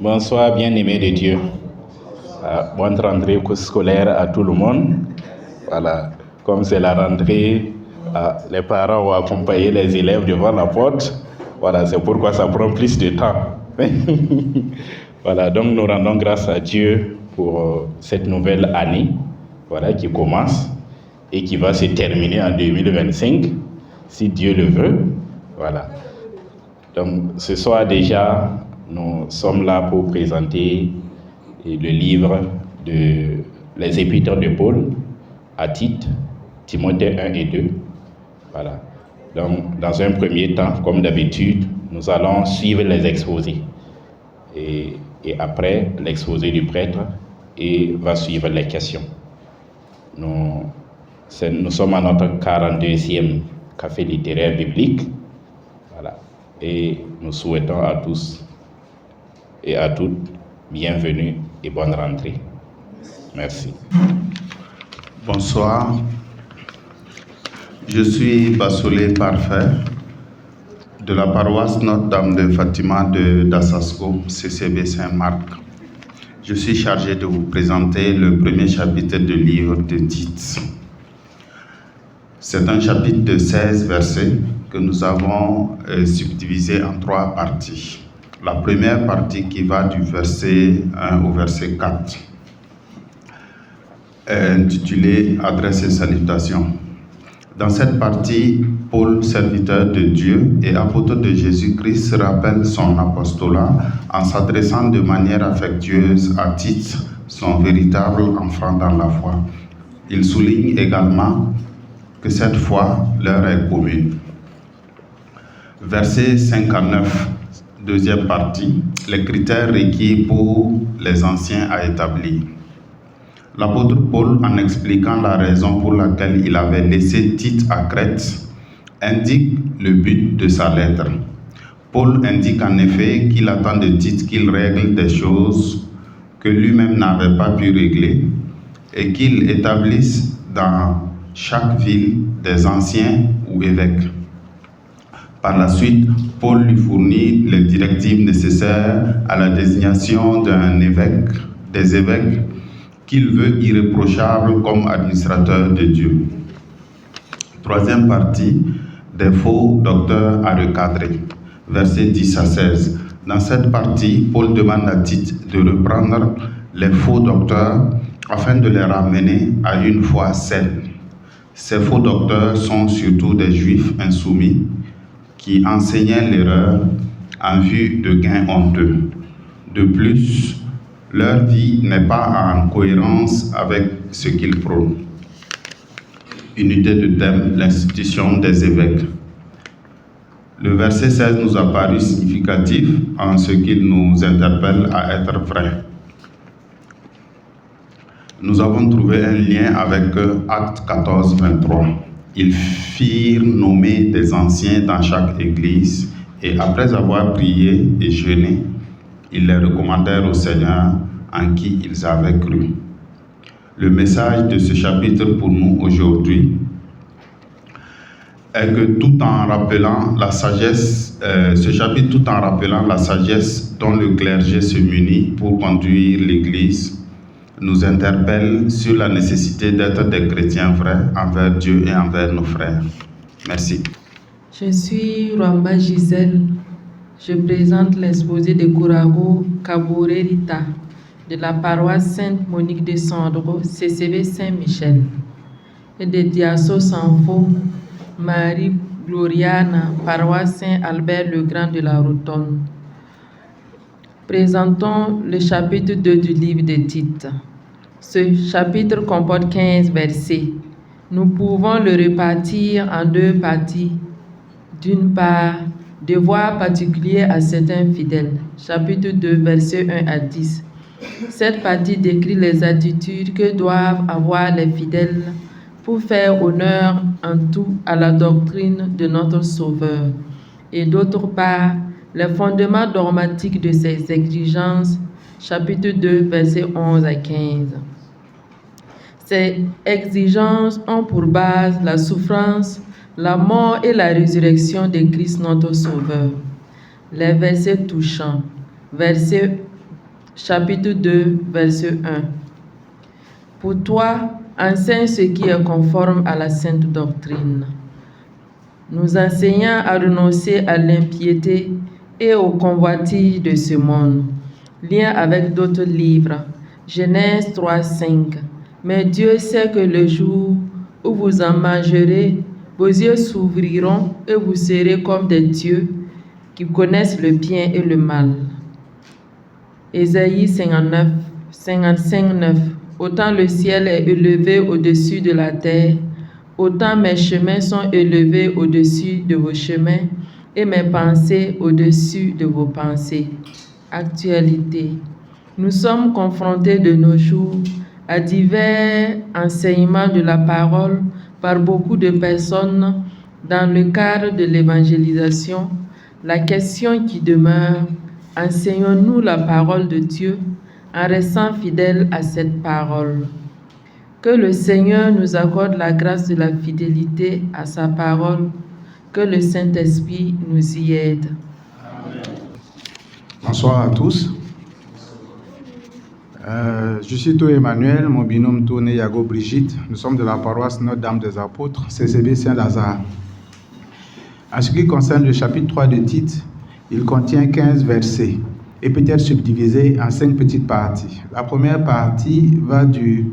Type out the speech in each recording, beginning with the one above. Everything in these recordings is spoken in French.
Bonsoir, bien-aimés de Dieu. Bonne rentrée scolaire à tout le monde. Voilà, comme c'est la rentrée, les parents ont accompagné les élèves devant la porte. Voilà, c'est pourquoi ça prend plus de temps. Voilà, donc nous rendons grâce à Dieu pour cette nouvelle année, voilà, qui commence et qui va se terminer en 2025, si Dieu le veut. Voilà. Donc ce soir déjà, nous sommes là pour présenter le livre de les Épîtres de Paul à Tite, Timothée 1 et 2. Voilà. Donc dans un premier temps, comme d'habitude, nous allons suivre les exposés. Et après l'exposé du prêtre, et va suivre les questions. Nous sommes à notre 42e café littéraire biblique. Voilà. Et nous souhaitons à tous et à toutes bienvenue et bonne rentrée. Merci. Bonsoir. Je suis Bassolé Parfait de la paroisse Notre-Dame de Fatima de Dassasco, CCB Saint-Marc. Je suis chargé de vous présenter le premier chapitre du livre de Tite. C'est un chapitre de 16 versets que nous avons subdivisé en 3 parties. La première partie qui va du verset 1 au verset 4 est intitulée « Adresse et salutations ». Dans cette partie, Paul, serviteur de Dieu et apôtre de Jésus-Christ, rappelle son apostolat en s'adressant de manière affectueuse à Tite, son véritable enfant dans la foi. Il souligne également que cette foi leur est commune. Verset 59, deuxième partie, les critères requis pour les anciens à établir. L'apôtre Paul, en expliquant la raison pour laquelle il avait laissé Tite à Crète, indique le but de sa lettre. Paul indique en effet qu'il attend de Tite qu'il règle des choses que lui-même n'avait pas pu régler et qu'il établisse dans chaque ville des anciens ou évêques. Par la suite, Paul lui fournit les directives nécessaires à la désignation des évêques qu'il veut irréprochables comme administrateurs de Dieu. Troisième partie, des faux docteurs à recadrer, versets 10 à 16. Dans cette partie, Paul demande à Tite de reprendre les faux docteurs afin de les ramener à une foi saine. Ces faux docteurs sont surtout des juifs insoumis qui enseignaient l'erreur en vue de gains honteux. De plus, leur vie n'est pas en cohérence avec ce qu'ils prônent. Unité de thème, l'institution des évêques. Le verset 16 nous a paru significatif en ce qu'il nous interpelle à être vrai. Nous avons trouvé un lien avec Actes 14, 23. Ils firent nommer des anciens dans chaque église et après avoir prié et jeûné, ils les recommandèrent au Seigneur en qui ils avaient cru. Le message de ce chapitre pour nous aujourd'hui est que tout en rappelant la sagesse, dont le clergé se munit pour conduire l'Église, nous interpelle sur la nécessité d'être des chrétiens vrais envers Dieu et envers nos frères. Merci. Je suis Rwamba Gisèle. Je présente l'exposé de Kourago Kabouré Rita de la paroisse Sainte-Monique de Sandro, CCB Saint-Michel, et de Diasso Sanfo, Marie Gloriana, paroisse Saint-Albert-le-Grand de la Rotonde. Présentons le chapitre 2 du livre de Tite. Ce chapitre comporte 15 versets. Nous pouvons le répartir en 2 parties. D'une part, devoir particulier à certains fidèles. Chapitre 2, versets 1 à 10. Cette partie décrit les attitudes que doivent avoir les fidèles pour faire honneur en tout à la doctrine de notre Sauveur. Et d'autre part, les fondements dogmatiques de ces exigences. Chapitre 2, versets 11 à 15. Ces exigences ont pour base la souffrance, la mort et la résurrection de Christ notre Sauveur. Les versets touchants. Versets chapitre 2, verset 1. Pour toi, enseigne ce qui est conforme à la sainte doctrine, nous enseignant à renoncer à l'impiété et aux convoitises de ce monde. Lien avec d'autres livres. Genèse 3, 5. Mais Dieu sait que le jour où vous en mangerez, vos yeux s'ouvriront et vous serez comme des dieux qui connaissent le bien et le mal. Ésaïe 55, 9. Autant le ciel est élevé au-dessus de la terre, autant mes chemins sont élevés au-dessus de vos chemins et mes pensées au-dessus de vos pensées. Actualité. Nous sommes confrontés de nos jours à divers enseignements de la parole par beaucoup de personnes dans le cadre de l'évangélisation. La question qui demeure, enseignons-nous la parole de Dieu en restant fidèles à cette parole? Que le Seigneur nous accorde la grâce de la fidélité à sa parole, que le Saint-Esprit nous y aide. Amen. Bonsoir à tous. Je suis Tho Emmanuel, mon binôme Tho Yago Brigitte. Nous sommes de la paroisse Notre-Dame des Apôtres, CCB Saint-Lazare. En ce qui concerne le chapitre 3 de Tite, il contient 15 versets et peut être subdivisé en 5 petites parties. La première partie va du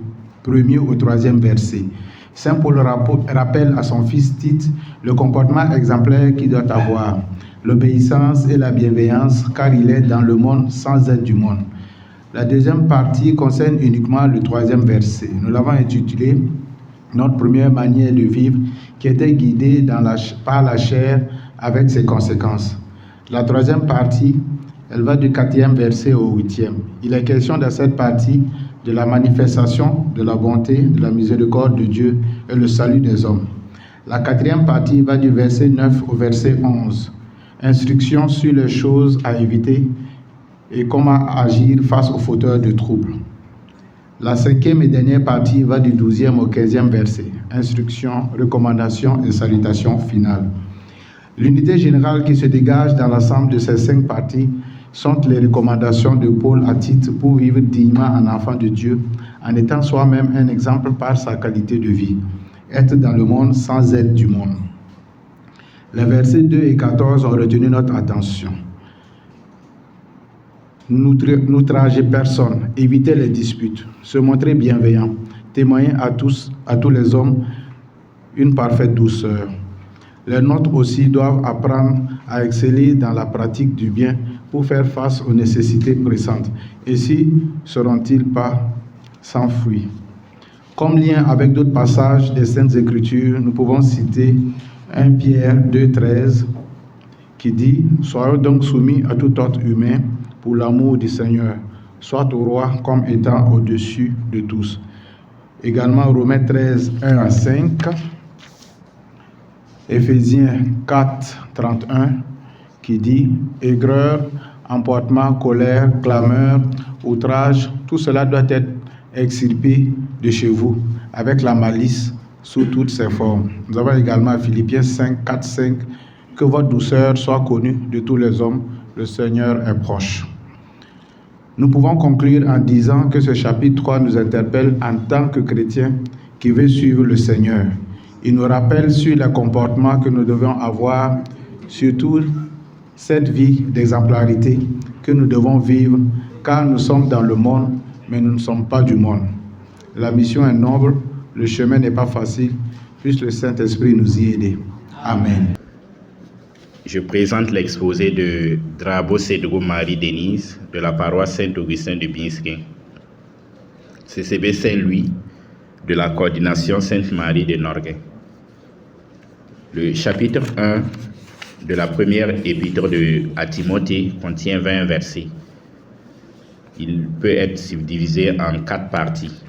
1er au 3e verset. Saint Paul rappelle à son fils Tite le comportement exemplaire qu'il doit avoir, l'obéissance et la bienveillance, car il est dans le monde sans être du monde. La deuxième partie concerne uniquement le 3e verset. Nous l'avons intitulé « Notre première manière de vivre qui était guidée par la chair avec ses conséquences ». La troisième partie, elle va du 4e verset au 8e. Il est question dans cette partie de la manifestation de la bonté, de la miséricorde de Dieu et le salut des hommes. La 4e partie va du verset 9 au verset 11. Instruction sur les choses à éviter et comment agir face aux fauteurs de troubles. La 5e et dernière partie va du 12e au 15e verset. Instruction, recommandation et salutation finale. L'unité générale qui se dégage dans l'ensemble de ces 5 parties sont les recommandations de Paul à Tite pour vivre dignement en enfant de Dieu, en étant soi-même un exemple par sa qualité de vie, être dans le monde sans être du monde. Les versets 2 et 14 ont retenu notre attention. N'outrager personne, éviter les disputes, se montrer bienveillant, témoigner à tous les hommes une parfaite douceur. Les nôtres aussi doivent apprendre à exceller dans la pratique du bien pour faire face aux nécessités pressantes. Ainsi seront-ils pas sans fruit. Comme lien avec d'autres passages des Saintes Écritures, nous pouvons citer 1 Pierre 2,13 qui dit « Soyons donc soumis à tout ordre humain pour l'amour du Seigneur, soit au roi comme étant au-dessus de tous. » Également Romains 13, 1 à 5, Éphésiens 4, 31 qui dit « Aigreur, emportement, colère, clameur, outrage, tout cela doit être extirpé de chez vous, avec la malice sous toutes ses formes. » Nous avons également Philippiens 5, 4, 5, « Que votre douceur soit connue de tous les hommes, le Seigneur est proche. » Nous pouvons conclure en disant que ce chapitre 3 nous interpelle en tant que chrétiens qui veulent suivre le Seigneur. Il nous rappelle sur les comportements que nous devons avoir, surtout cette vie d'exemplarité que nous devons vivre, car nous sommes dans le monde, mais nous ne sommes pas du monde. La mission est noble, le chemin n'est pas facile, puisse le Saint-Esprit nous y aider. Amen. Je présente l'exposé de Drabo Cédro Marie-Denise de la paroisse Saint-Augustin de Binskin, CCB Saint-Louis de la coordination Sainte-Marie de Norguin. Le chapitre 1 de la première épître à Timothée contient 20 versets. Il peut être subdivisé en 4 parties.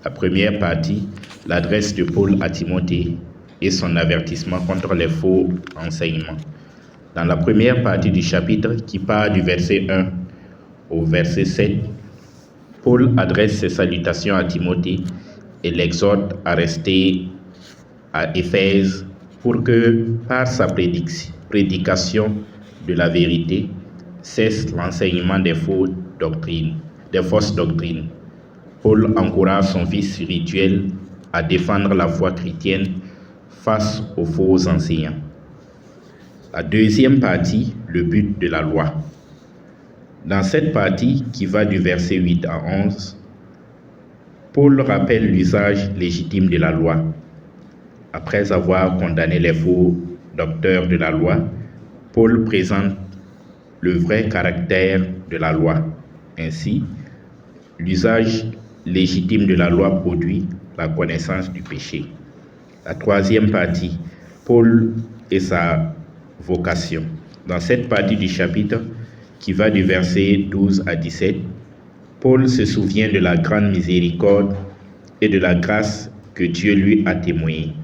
La première partie, l'adresse de Paul à Timothée et son avertissement contre les faux enseignements. Dans la première partie du chapitre, qui part du verset 1 au verset 7, Paul adresse ses salutations à Timothée et l'exhorte à rester à Éphèse pour que, par sa prédication de la vérité, cesse l'enseignement des faux fausses doctrines. Paul encourage son fils spirituel à défendre la foi chrétienne face aux faux enseignants. La deuxième partie, le but de la loi. Dans cette partie qui va du verset 8 à 11, Paul rappelle l'usage légitime de la loi. Après avoir condamné les faux docteurs de la loi, Paul présente le vrai caractère de la loi. Ainsi, l'usage légitime de la loi produit la connaissance du péché. La troisième partie, Paul et sa vocation. Dans cette partie du chapitre qui va du verset 12 à 17, Paul se souvient de la grande miséricorde et de la grâce que Dieu lui a témoignée.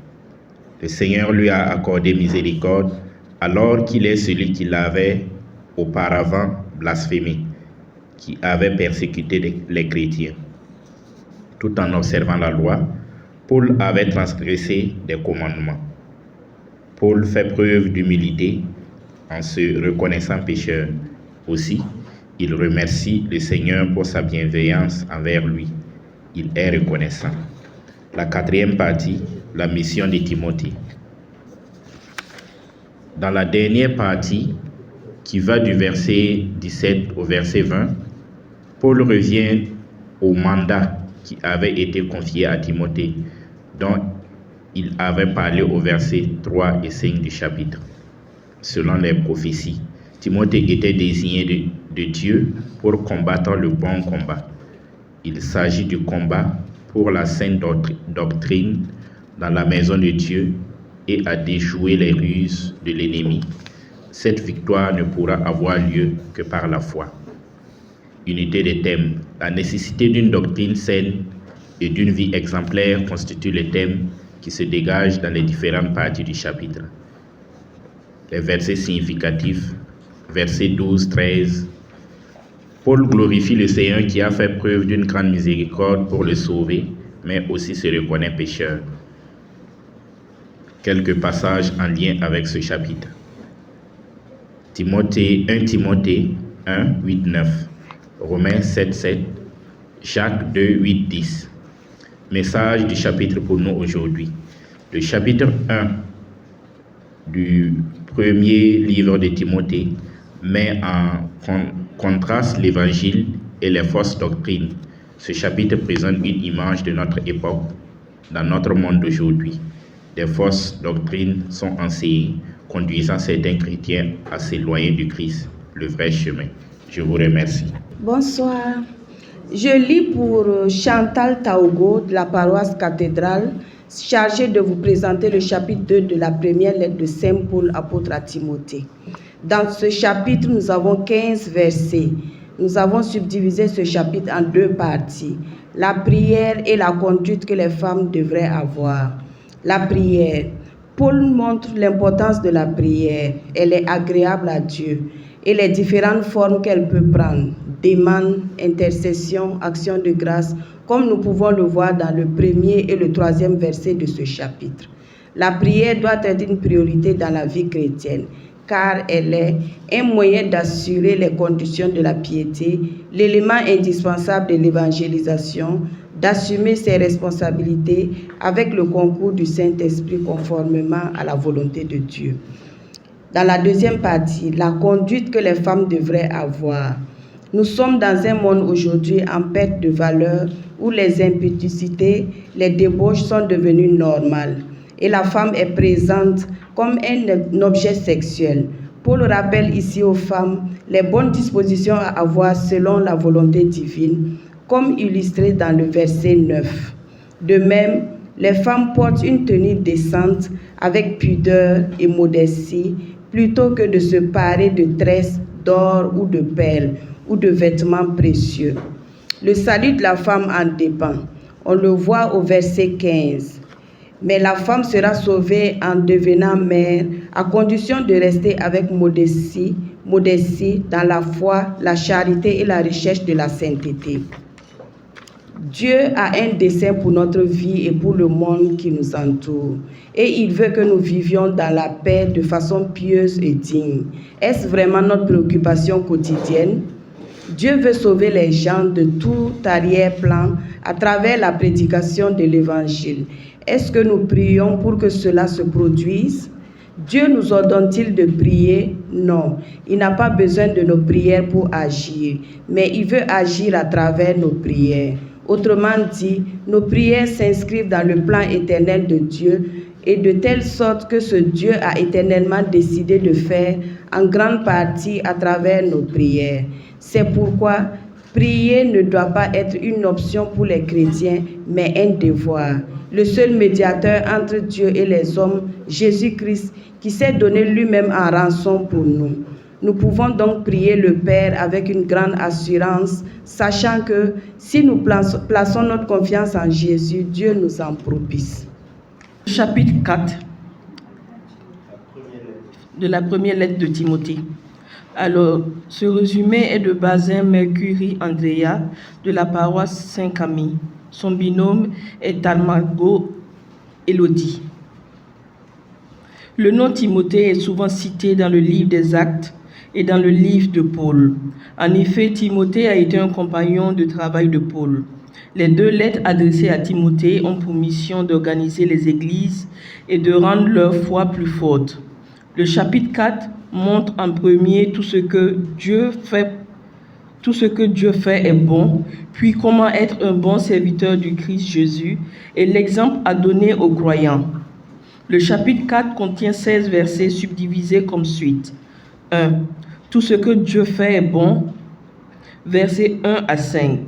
Le Seigneur lui a accordé miséricorde alors qu'il est celui qui l'avait auparavant blasphémé, qui avait persécuté les chrétiens. Tout en observant la loi, Paul avait transgressé des commandements. Paul fait preuve d'humilité en se reconnaissant pécheur. Aussi, il remercie le Seigneur pour sa bienveillance envers lui. Il est reconnaissant. La quatrième partie, la mission de Timothée. Dans la dernière partie, qui va du verset 17 au verset 20, Paul revient au mandat qui avait été confié à Timothée, dont il avait parlé au verset 3 et 5 du chapitre. Selon les prophéties, Timothée était désigné de Dieu pour combattre le bon combat. Il s'agit du combat pour la sainte doctrine dans la maison de Dieu et à déjouer les ruses de l'ennemi. Cette victoire ne pourra avoir lieu que par la foi. Unité des thèmes. La nécessité d'une doctrine saine et d'une vie exemplaire constitue les thèmes qui se dégagent dans les différentes parties du chapitre. Les versets significatifs, versets 12, 13. Paul glorifie le Seigneur qui a fait preuve d'une grande miséricorde pour le sauver, mais aussi se reconnaît pécheur. Quelques passages en lien avec ce chapitre. 1 Timothée 1, 8, 9. Romains 7, 7. Jacques 2, 8, 10. Message du chapitre pour nous aujourd'hui. Le chapitre 1 du premier livre de Timothée met en contraste l'évangile et les fausses doctrines. Ce chapitre présente une image de notre époque, dans notre monde d'aujourd'hui. Des fausses doctrines sont enseignées, conduisant certains chrétiens à s'éloigner du Christ, le vrai chemin. Je vous remercie. Bonsoir. Je lis pour Chantal Taogo de la paroisse cathédrale, chargée de vous présenter le chapitre 2 de la première lettre de Saint Paul, apôtre à Timothée. Dans ce chapitre, nous avons 15 versets. Nous avons subdivisé ce chapitre en deux parties, la prière et la conduite que les femmes devraient avoir. La prière. Paul montre l'importance de la prière. Elle est agréable à Dieu et les différentes formes qu'elle peut prendre. Demande, intercession, action de grâce, comme nous pouvons le voir dans le premier et le troisième verset de ce chapitre. La prière doit être une priorité dans la vie chrétienne, car elle est un moyen d'assurer les conditions de la piété, l'élément indispensable de l'évangélisation, d'assumer ses responsabilités avec le concours du Saint-Esprit conformément à la volonté de Dieu. Dans la deuxième partie, la conduite que les femmes devraient avoir. Nous sommes dans un monde aujourd'hui en perte de valeur où les impudicités, les débauches sont devenues normales et la femme est présente comme un objet sexuel. Paul rappelle ici aux femmes les bonnes dispositions à avoir selon la volonté divine, comme illustré dans le verset 9. De même, les femmes portent une tenue décente avec pudeur et modestie plutôt que de se parer de tresses d'or ou de perles ou de vêtements précieux. Le salut de la femme en dépend. On le voit au verset 15. Mais la femme sera sauvée en devenant mère, à condition de rester avec modestie dans la foi, la charité et la recherche de la sainteté. Dieu a un dessein pour notre vie et pour le monde qui nous entoure. Et il veut que nous vivions dans la paix de façon pieuse et digne. Est-ce vraiment notre préoccupation quotidienne? Dieu veut sauver les gens de tout arrière-plan à travers la prédication de l'Évangile. Est-ce que nous prions pour que cela se produise? Dieu nous ordonne-t-il de prier? Non, il n'a pas besoin de nos prières pour agir, mais il veut agir à travers nos prières. Autrement dit, nos prières s'inscrivent dans le plan éternel de Dieu et de telle sorte que ce Dieu a éternellement décidé de faire en grande partie à travers nos prières. C'est pourquoi prier ne doit pas être une option pour les chrétiens, mais un devoir. Le seul médiateur entre Dieu et les hommes, Jésus-Christ, qui s'est donné lui-même en rançon pour nous. Nous pouvons donc prier le Père avec une grande assurance, sachant que si nous plaçons notre confiance en Jésus, Dieu nous en propice. Chapitre 4 de la première lettre de Timothée. Alors, ce résumé est de Bazin Mercury Andrea de la paroisse Saint-Camille. Son binôme est Talmago Élodie. Le nom Timothée est souvent cité dans le livre des Actes et dans le livre de Paul. En effet, Timothée a été un compagnon de travail de Paul. Les deux lettres adressées à Timothée ont pour mission d'organiser les églises et de rendre leur foi plus forte. Le chapitre 4 montre en premier tout ce que Dieu fait est bon, puis comment être un bon serviteur du Christ Jésus et l'exemple à donner aux croyants. Le chapitre 4 contient 16 versets subdivisés comme suit. 1. Tout ce que Dieu fait est bon, versets 1 à 5.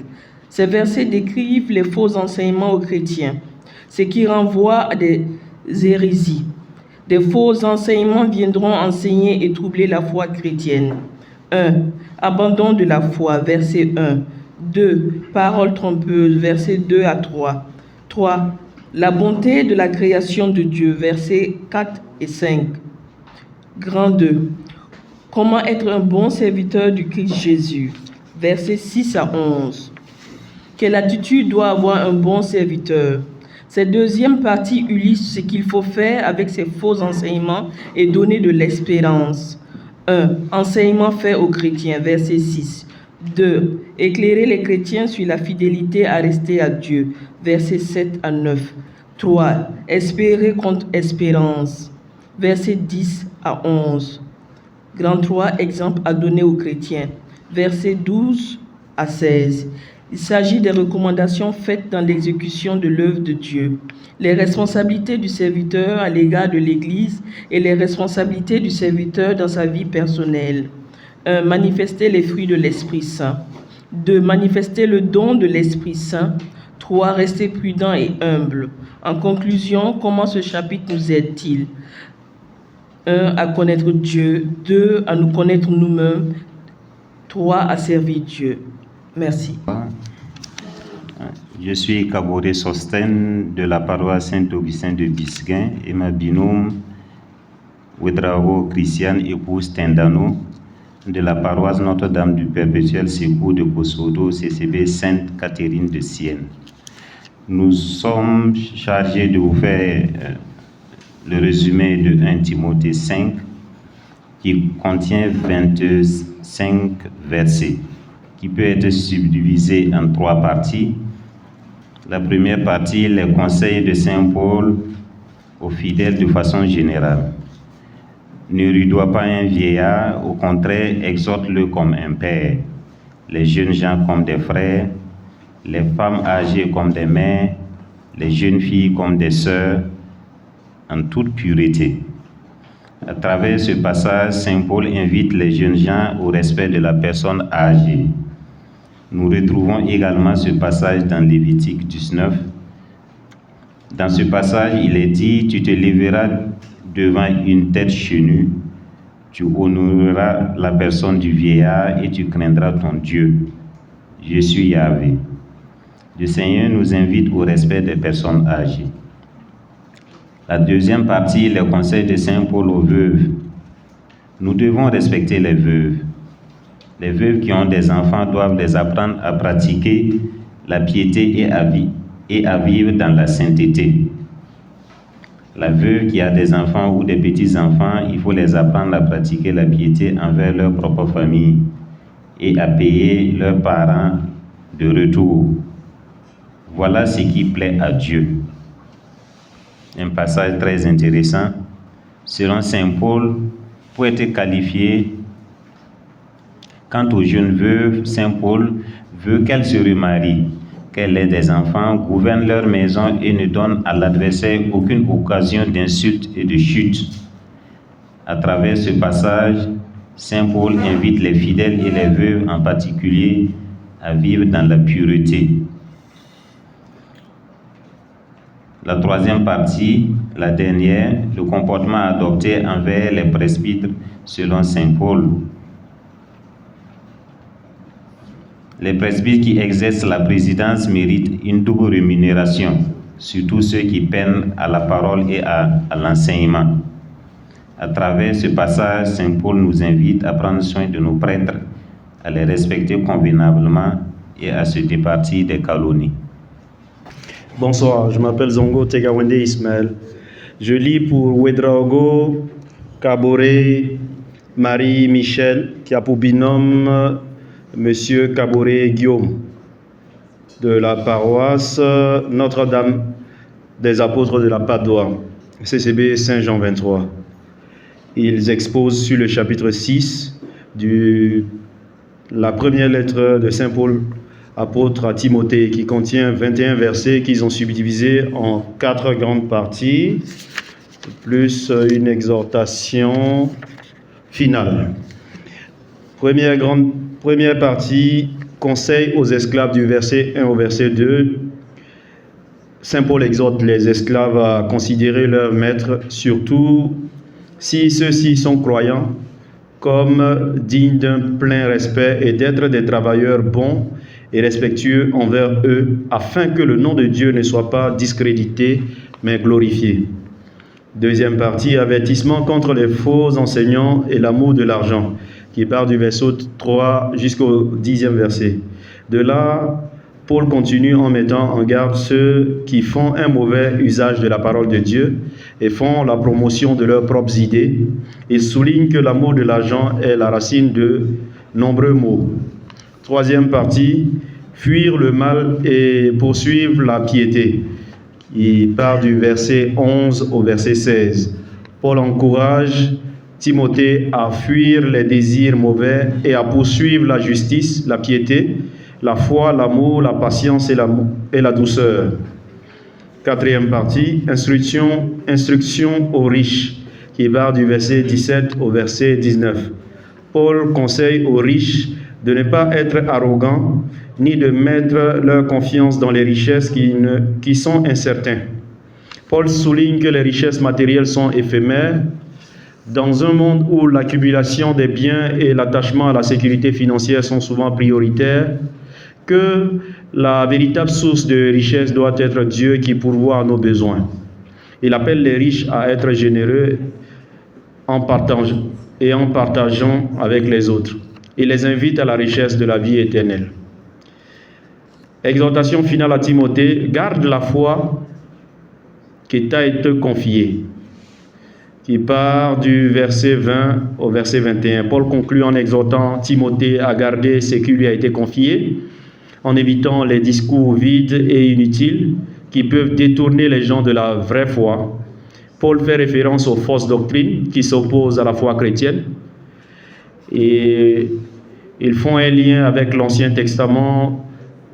Ces versets décrivent les faux enseignements aux chrétiens, ce qui renvoie à des hérésies. Des faux enseignements viendront enseigner et troubler la foi chrétienne. 1. Abandon de la foi, verset 1. 2. Paroles trompeuses, versets 2 à 3. 3. La bonté de la création de Dieu, versets 4 et 5. Grand 2. Comment être un bon serviteur du Christ Jésus, versets 6 à 11. Quelle attitude doit avoir un bon serviteur? Cette deuxième partie illustre ce qu'il faut faire avec ces faux enseignements et donner de l'espérance. 1. Enseignement fait aux chrétiens, verset 6. 2. Éclairer les chrétiens sur la fidélité à rester à Dieu, versets 7 à 9. 3. Espérer contre espérance, versets 10 à 11. Grand 3. Exemple à donner aux chrétiens, versets 12 à 16. Il s'agit des recommandations faites dans l'exécution de l'œuvre de Dieu, les responsabilités du serviteur à l'égard de l'Église et les responsabilités du serviteur dans sa vie personnelle. 1. Manifester les fruits de l'Esprit Saint. 2. Manifester le don de l'Esprit Saint. 3. Rester prudent et humble. En conclusion, comment ce chapitre nous aide-t-il? 1. À connaître Dieu. 2. À nous connaître nous-mêmes. 3. À servir Dieu. Merci. Je suis Kaboré Sosten de la paroisse Saint-Augustin de Bisguin et ma binôme Ouedrao Christiane épouse Tendano de la paroisse Notre-Dame du Perpétuel Secours de Kosodo, CCB Sainte Catherine de Sienne. Nous sommes chargés de vous faire le résumé de 1 Timothée 5 qui contient 25 versets, qui peut être subdivisé en 3 parties. La première partie, les conseils de Saint Paul aux fidèles de façon générale. Ne rudoie pas un vieillard, au contraire, exhorte-le comme un père, les jeunes gens comme des frères, les femmes âgées comme des mères, les jeunes filles comme des sœurs, en toute pureté. À travers ce passage, Saint Paul invite les jeunes gens au respect de la personne âgée. Nous retrouvons également ce passage dans Lévitique 19. Dans ce passage, il est dit « Tu te lèveras devant une tête chenue, tu honoreras la personne du vieillard et tu craindras ton Dieu. Je suis Yahvé. » Le Seigneur nous invite au respect des personnes âgées. La deuxième partie, les conseils de Saint Paul aux veuves. Nous devons respecter les veuves. Les veuves qui ont des enfants doivent les apprendre à pratiquer la piété et à vivre dans la sainteté. La veuve qui a des enfants ou des petits-enfants, il faut les apprendre à pratiquer la piété envers leur propre famille et à payer leurs parents de retour. Voilà ce qui plaît à Dieu. Un passage très intéressant. Selon Saint Paul, pour être qualifié, quant aux jeunes veuves, Saint Paul veut qu'elles se remarient, qu'elles aient des enfants, gouvernent leur maison et ne donnent à l'adversaire aucune occasion d'insulte et de chute. À travers ce passage, Saint Paul invite les fidèles et les veuves en particulier à vivre dans la pureté. La troisième partie, la dernière, le comportement adopté envers les presbytres selon Saint Paul. Les presbytres qui exercent la présidence méritent une double rémunération, surtout ceux qui peinent à la parole et à l'enseignement. À travers ce passage, Saint Paul nous invite à prendre soin de nos prêtres, à les respecter convenablement et à se départir des calomnies. Bonsoir, je m'appelle Zongo Tegawende Ismaël. Je lis pour Ouedraogo, Kaboré, Marie-Michel, qui a pour binôme Monsieur Kaboré Guillaume, de la paroisse Notre-Dame des Apôtres de la Padoie, CCB Saint-Jean 23. Ils exposent sur le chapitre 6 de la première lettre de Saint Paul apôtre à Timothée, qui contient 21 versets qu'ils ont subdivisés en 4 grandes parties, plus une exhortation finale. Première partie, conseil aux esclaves du verset 1 au verset 2. Saint Paul exhorte les esclaves à considérer leur maître, surtout si ceux-ci sont croyants, comme dignes d'un plein respect et d'être des travailleurs bons et respectueux envers eux, afin que le nom de Dieu ne soit pas discrédité, mais glorifié. Deuxième partie, avertissement contre les faux enseignants et l'amour de l'argent, qui part du verset 3 jusqu'au 10e verset. De là, Paul continue en mettant en garde ceux qui font un mauvais usage de la parole de Dieu et font la promotion de leurs propres idées. Il souligne que l'amour de l'argent est la racine de nombreux maux. Troisième partie, fuir le mal et poursuivre la piété. Il part du verset 11 au verset 16. Paul encourage Timothée à fuir les désirs mauvais et à poursuivre la justice, la piété, la foi, l'amour, la patience et la douceur. Quatrième partie, instruction aux riches, qui part du verset 17 au verset 19. Paul conseille aux riches de ne pas être arrogants, ni de mettre leur confiance dans les richesses qui sont incertaines. Paul souligne que les richesses matérielles sont éphémères. Dans un monde où l'accumulation des biens et l'attachement à la sécurité financière sont souvent prioritaires, que la véritable source de richesse doit être Dieu qui pourvoit à nos besoins. Il appelle les riches à être généreux en partageant avec les autres. Il les invite à la richesse de la vie éternelle. Exhortation finale à Timothée, garde la foi qui t'a été confiée, qui part du verset 20 au verset 21. Paul conclut en exhortant Timothée à garder ce qui lui a été confié, en évitant les discours vides et inutiles qui peuvent détourner les gens de la vraie foi. Paul fait référence aux fausses doctrines qui s'opposent à la foi chrétienne et ils font un lien avec l'Ancien Testament,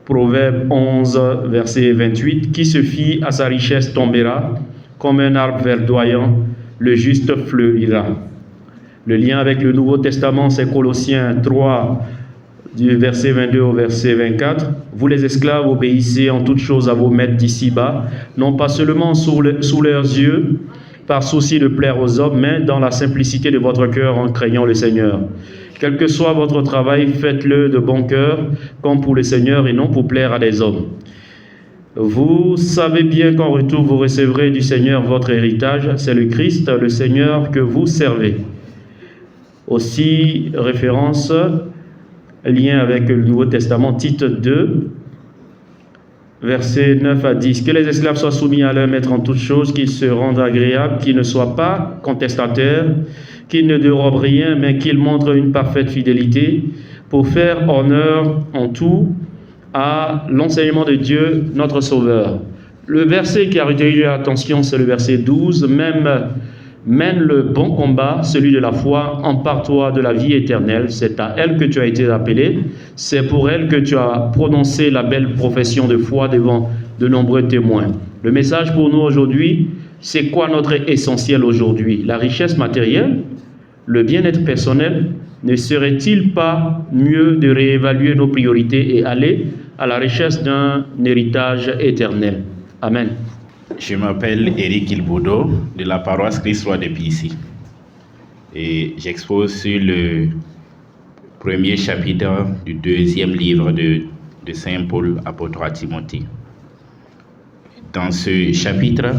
Proverbe 11, verset 28, qui se fie à sa richesse tombera, comme un arbre verdoyant, le juste fleurira. Le lien avec le Nouveau Testament, c'est Colossiens 3, du verset 22 au verset 24. Vous les esclaves, obéissez en toutes choses à vos maîtres d'ici-bas, non pas seulement sous leurs yeux, par souci de plaire aux hommes, mais dans la simplicité de votre cœur en craignant le Seigneur. Quel que soit votre travail, faites-le de bon cœur, comme pour le Seigneur et non pour plaire à des hommes. Vous savez bien qu'en retour, vous recevrez du Seigneur votre héritage, c'est le Christ, le Seigneur que vous servez. Aussi, référence, lien avec le Nouveau Testament, Tite 2, versets 9 à 10. Que les esclaves soient soumis à leur maître en toutes choses, qu'ils se rendent agréables, qu'ils ne soient pas contestataires, qu'ils ne dérobent rien, mais qu'ils montrent une parfaite fidélité. pour faire honneur en tout à l'enseignement de Dieu, notre Sauveur. Le verset qui a retenu l'attention, c'est le verset 12. Mène le bon combat, celui de la foi, empare-toi de la vie éternelle. C'est à elle que tu as été appelé. C'est pour elle que tu as prononcé la belle profession de foi devant de nombreux témoins. Le message pour nous aujourd'hui, c'est quoi notre essentiel aujourd'hui? La richesse matérielle, le bien-être personnel? Ne serait-il pas mieux de réévaluer nos priorités et aller à la recherche d'un héritage éternel? Amen. Je m'appelle Éric Ilboudo de la paroisse Christ-Roi de Pissy et j'expose sur le premier chapitre du deuxième livre de Saint Paul, apôtre à Timothée. Dans ce chapitre,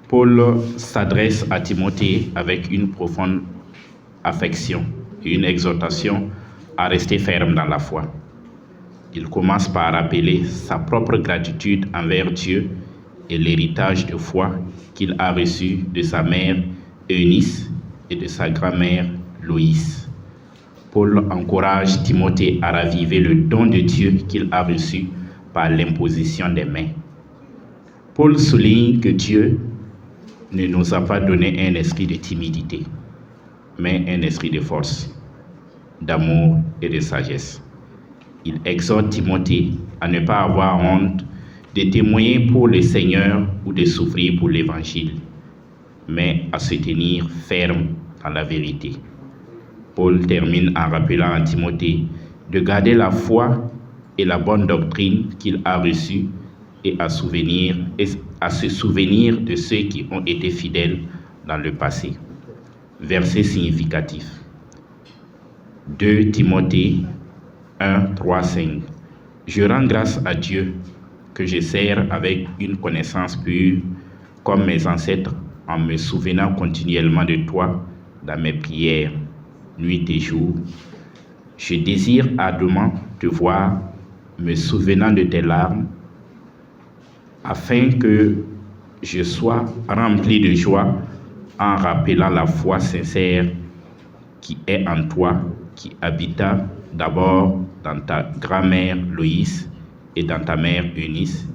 Paul s'adresse à Timothée avec une profonde affection et une exhortation à rester ferme dans la foi. Il commence par rappeler sa propre gratitude envers Dieu et l'héritage de foi qu'il a reçu de sa mère Eunice et de sa grand-mère Loïs. Paul encourage Timothée à raviver le don de Dieu qu'il a reçu par l'imposition des mains. Paul souligne que Dieu ne nous a pas donné un esprit de timidité, mais un esprit de force, d'amour et de sagesse. Il exhorte Timothée à ne pas avoir honte de témoigner pour le Seigneur ou de souffrir pour l'Évangile, mais à se tenir ferme dans la vérité. Paul termine en rappelant à Timothée de garder la foi et la bonne doctrine qu'il a reçue et à se souvenir de ceux qui ont été fidèles dans le passé. Verset significatif. 2 Timothée 1, 3, 5. Je rends grâce à Dieu que je sers avec une connaissance pure comme mes ancêtres en me souvenant continuellement de toi dans mes prières, nuit et jour. Je désire ardemment te voir, me souvenant de tes larmes, afin que je sois rempli de joie en rappelant la foi sincère qui est en toi, qui habita d'abord dans ta grand-mère Loïs et dans ta mère Eunice,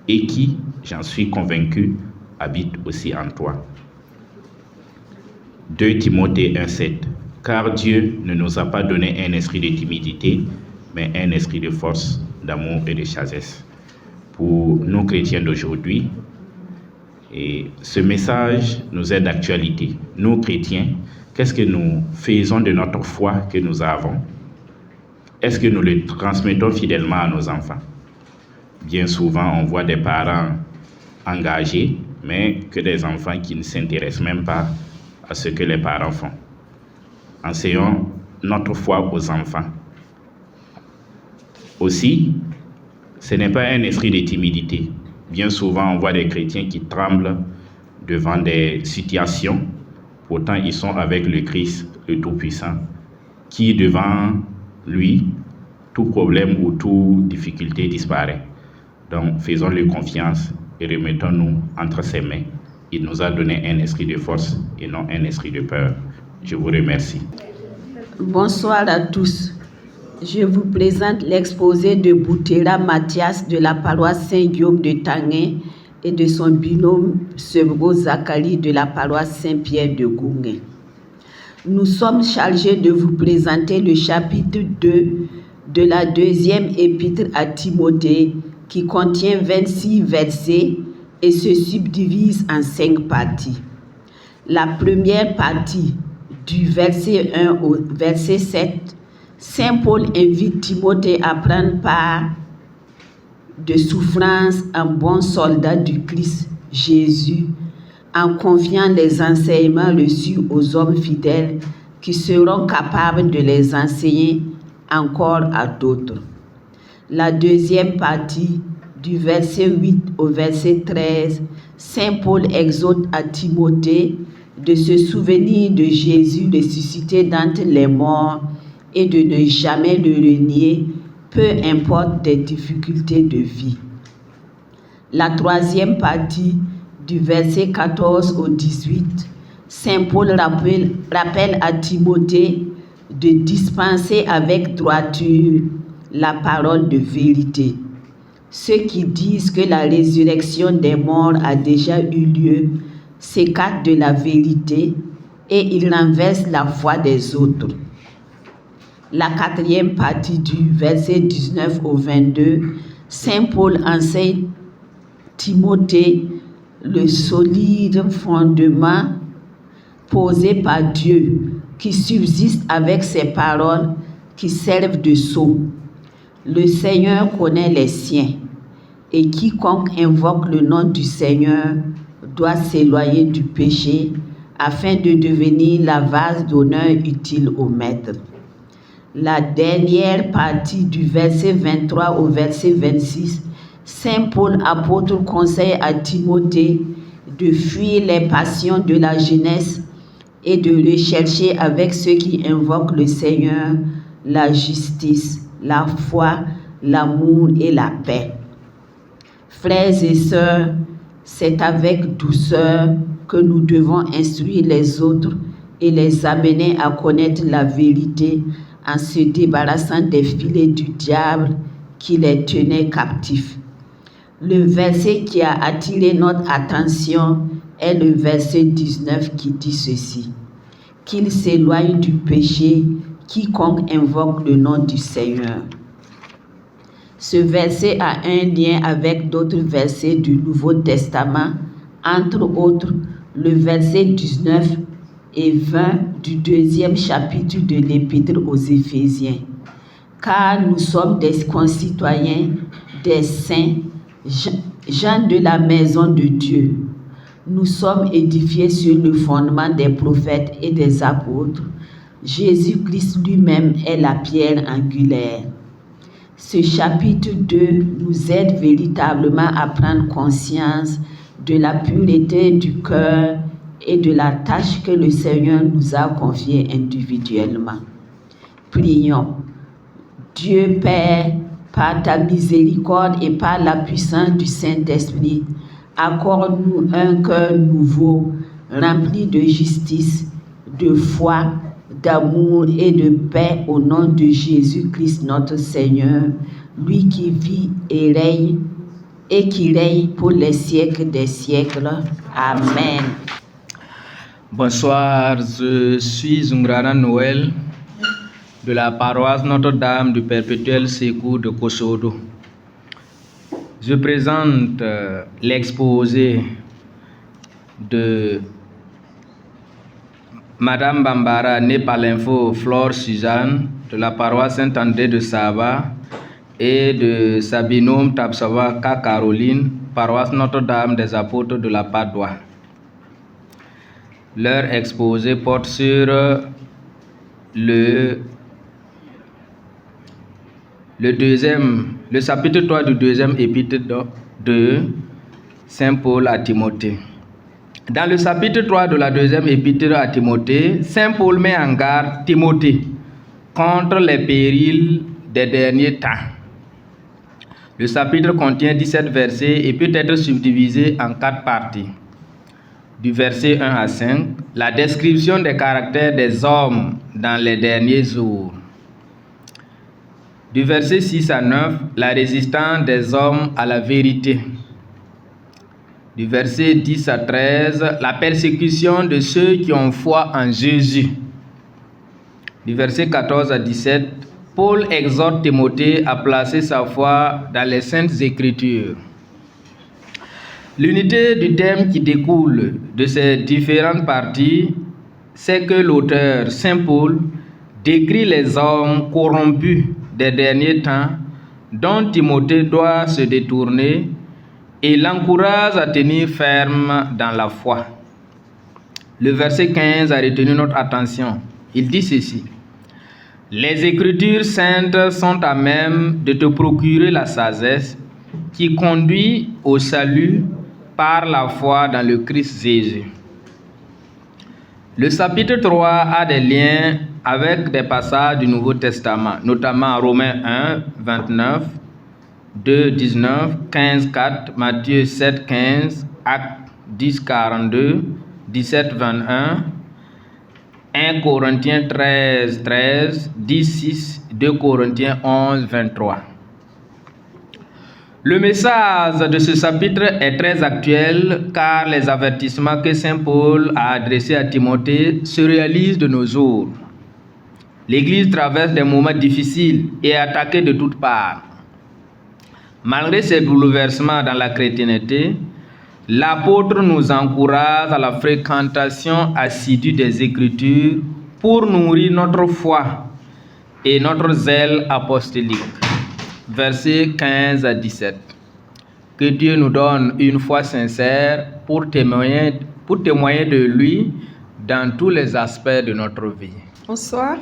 et qui, j'en suis convaincu, habite aussi en toi. 2 Timothée 1,7. Car Dieu ne nous a pas donné un esprit de timidité, mais un esprit de force, d'amour et de sagesse. Pour nous chrétiens d'aujourd'hui, et ce message nous est d'actualité. Nous chrétiens, qu'est-ce que nous faisons de notre foi que nous avons? Est-ce que nous le transmettons fidèlement à nos enfants? Bien souvent, on voit des parents engagés, mais que des enfants qui ne s'intéressent même pas à ce que les parents font. Enseignons notre foi aux enfants. Aussi, ce n'est pas un esprit de timidité. Bien souvent, on voit des chrétiens qui tremblent devant des situations. Pourtant, ils sont avec le Christ, le Tout-Puissant, qui devant lui, tout problème ou toute difficulté disparaît. Donc, faisons-lui confiance et remettons-nous entre ses mains. Il nous a donné un esprit de force et non un esprit de peur. Je vous remercie. Bonsoir à tous. Je vous présente l'exposé de Boutera Mathias de la paroisse Saint-Guillaume de Tanguay et de son binôme Sevro Zacharie de la paroisse Saint-Pierre de Gounguin. Nous sommes chargés de vous présenter le chapitre 2 de la deuxième épître à Timothée qui contient 26 versets et se subdivise en 5 parties. La première partie, du verset 1 au verset 7, Saint Paul invite Timothée à prendre part de souffrances en bon soldat du Christ Jésus, en confiant les enseignements reçus aux hommes fidèles qui seront capables de les enseigner encore à d'autres. La deuxième partie, du verset 8 au verset 13, Saint Paul exhorte à Timothée de se souvenir de Jésus ressuscité d'entre les morts et de ne jamais le renier, peu importe des difficultés de vie. La troisième partie, du verset 14 au 18, Saint Paul rappelle à Timothée de dispenser avec droiture la parole de vérité. Ceux qui disent que la résurrection des morts a déjà eu lieu s'écartent de la vérité et ils renversent la foi des autres. La quatrième partie du verset 19 au 22, Saint Paul enseigne Timothée le solide fondement posé par Dieu qui subsiste avec ses paroles qui servent de sceau. Le Seigneur connaît les siens et quiconque invoque le nom du Seigneur doit s'éloigner du péché afin de devenir la vase d'honneur utile au Maître. La dernière partie du verset 23 au verset 26, Saint Paul apôtre conseille à Timothée de fuir les passions de la jeunesse et de rechercher avec ceux qui invoquent le Seigneur la justice, la foi, l'amour et la paix. Frères et sœurs, c'est avec douceur que nous devons instruire les autres et les amener à connaître la vérité en se débarrassant des filets du diable qui les tenaient captifs. Le verset qui a attiré notre attention est le verset 19 qui dit ceci: qu'il s'éloigne du péché quiconque invoque le nom du Seigneur. Ce verset a un lien avec d'autres versets du Nouveau Testament, entre autres le verset 19 et 20 du 2e chapitre de l'Épître aux Éphésiens. Car nous sommes des concitoyens, des saints, gens de la maison de Dieu. Nous sommes édifiés sur le fondement des prophètes et des apôtres. Jésus-Christ lui-même est la pierre angulaire. Ce chapitre 2 nous aide véritablement à prendre conscience de la pureté du cœur et de la tâche que le Seigneur nous a confiée individuellement. Prions. Dieu Père, par ta miséricorde et par la puissance du Saint-Esprit, accorde-nous un cœur nouveau, rempli de justice, de foi, d'amour et de paix au nom de Jésus-Christ notre Seigneur, lui qui vit et qui règne pour les siècles des siècles. Amen. Bonsoir, je suis Zungrana Noël de la paroisse Notre-Dame du Perpétuel Secours de Kosodo. Je présente l'exposé de Madame Bambara, née par l'info Flore Suzanne, de la paroisse Saint-André de Saba, et de sa binôme Tabsava K. Caroline, paroisse Notre-Dame des Apôtres de la Padoie. Leur exposé porte sur le chapitre 3 du deuxième épître de Saint Paul à Timothée. Dans le chapitre 3 de la deuxième épître à Timothée, Saint Paul met en garde Timothée contre les périls des derniers temps. Le chapitre contient 17 versets et peut être subdivisé en 4 parties. Du verset 1 à 5, la description des caractères des hommes dans les derniers jours. Du verset 6 à 9, la résistance des hommes à la vérité. Du verset 10 à 13, la persécution de ceux qui ont foi en Jésus. Du verset 14 à 17, Paul exhorte Timothée à placer sa foi dans les Saintes Écritures. L'unité du thème qui découle de ces différentes parties, c'est que l'auteur, Saint Paul, décrit les hommes corrompus des derniers temps dont Timothée doit se détourner et l'encourage à tenir ferme dans la foi. Le verset 15 a retenu notre attention. Il dit ceci: les Écritures saintes sont à même de te procurer la sagesse qui conduit au salut par la foi dans le Christ Jésus. Le chapitre 3 a des liens avec des passages du Nouveau Testament, notamment Romains 1, 29, 2, 19, 15, 4, Matthieu 7, 15, Actes 10, 42, 17, 21, 1 Corinthiens 13, 13, 10, 6, 2 Corinthiens 11, 23. Le message de ce chapitre est très actuel car les avertissements que Saint Paul a adressés à Timothée se réalisent de nos jours. L'Église traverse des moments difficiles et est attaquée de toutes parts. Malgré ces bouleversements dans la chrétienté, l'apôtre nous encourage à la fréquentation assidue des Écritures pour nourrir notre foi et notre zèle apostolique. Versets 15 à 17. Que Dieu nous donne une foi sincère pour témoigner de lui dans tous les aspects de notre vie. Bonsoir.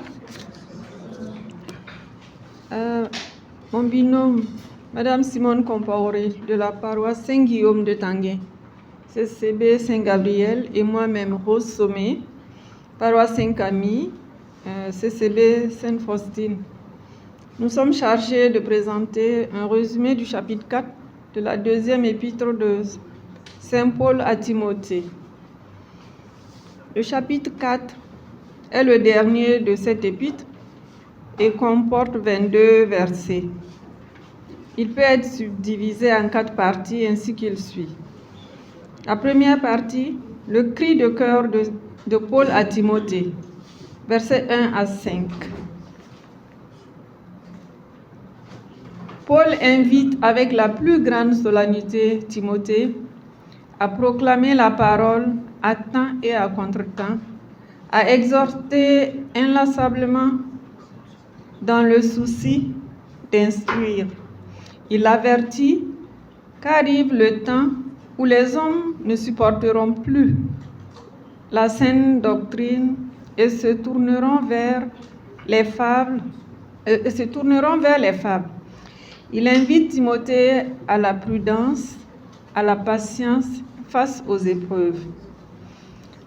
Mon binôme, Madame Simone Compaoré de la paroisse Saint-Guillaume de Tanguay, CCB Saint-Gabriel, et moi-même Rose Sommet, paroisse Saint-Camille, CCB Sainte-Faustine. Nous sommes chargés de présenter un résumé du chapitre 4 de la deuxième épître de Saint Paul à Timothée. Le chapitre 4 est le dernier de cette épître et comporte 22 versets. Il peut être subdivisé en 4 parties ainsi qu'il suit. La première partie, le cri de cœur de Paul à Timothée, versets 1 à 5. Paul invite avec la plus grande solennité Timothée à proclamer la parole à temps et à contre-temps, à exhorter inlassablement dans le souci d'instruire. Il avertit qu'arrive le temps où les hommes ne supporteront plus la saine doctrine et se tourneront vers les fables. Il invite Timothée à la prudence, à la patience face aux épreuves.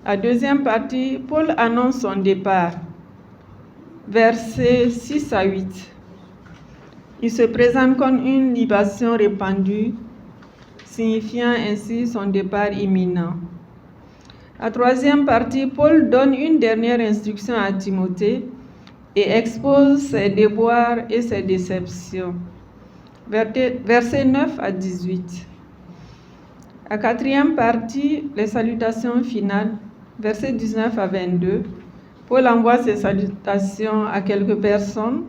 La deuxième partie, Paul annonce son départ, versets 6 à 8. Il se présente comme une libation répandue, signifiant ainsi son départ imminent. La troisième partie, Paul donne une dernière instruction à Timothée et expose ses déboires et ses déceptions. Versets 9 à 18. La quatrième partie, les salutations finales, versets 19 à 22. Paul envoie ses salutations à quelques personnes,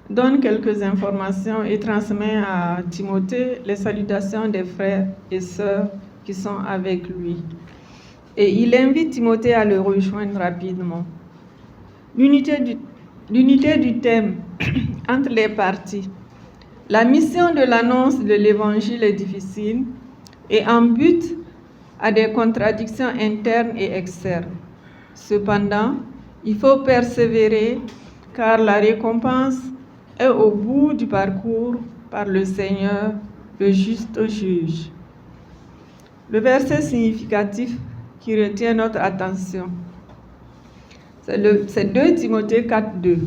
donne quelques informations et transmet à Timothée les salutations des frères et sœurs qui sont avec lui. Et il invite Timothée à le rejoindre rapidement. L'unité du thème entre les parties. La mission de l'annonce de l'Évangile est difficile et en but à des contradictions internes et externes. Cependant, il faut persévérer car la récompense est au bout du parcours par le Seigneur, le juste juge. Le verset significatif qui retient notre attention, c'est 2 Timothée 4:2.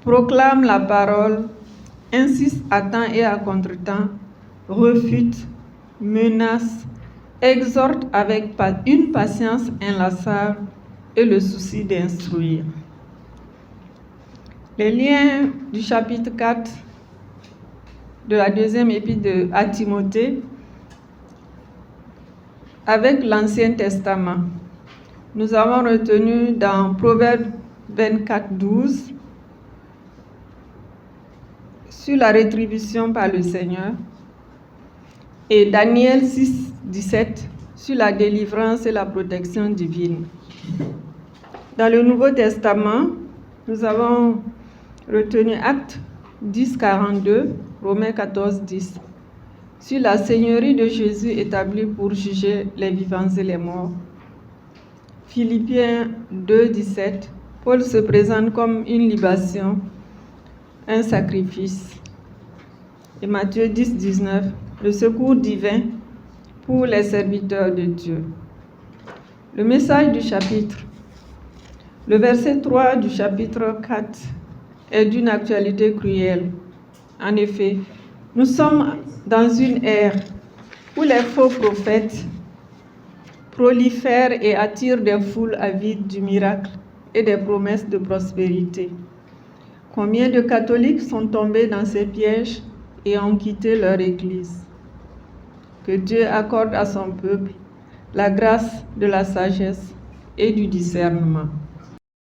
Proclame la parole, insiste à temps et à contre-temps, refute, menace, exhorte avec une patience inlassable et le souci d'instruire. Les liens du chapitre 4 de la deuxième épître à Timothée avec l'Ancien Testament. Nous avons retenu dans Proverbes 24:12 sur la rétribution par le Seigneur et Daniel 6:17 sur la délivrance et la protection divine. Dans le Nouveau Testament, nous avons retenu Actes 10:42, Romains 14:10 sur la seigneurie de Jésus établie pour juger les vivants et les morts. Philippiens 2:17, Paul se présente comme une libation, un sacrifice. Et Matthieu 10:19, le secours divin pour les serviteurs de Dieu. Le message du chapitre. Le verset 3 du chapitre 4 est d'une actualité cruelle. En effet, nous sommes dans une ère où les faux prophètes prolifèrent et attirent des foules avides du miracle et des promesses de prospérité. Combien de catholiques sont tombés dans ces pièges et ont quitté leur Église? Que Dieu accorde à son peuple la grâce de la sagesse et du discernement.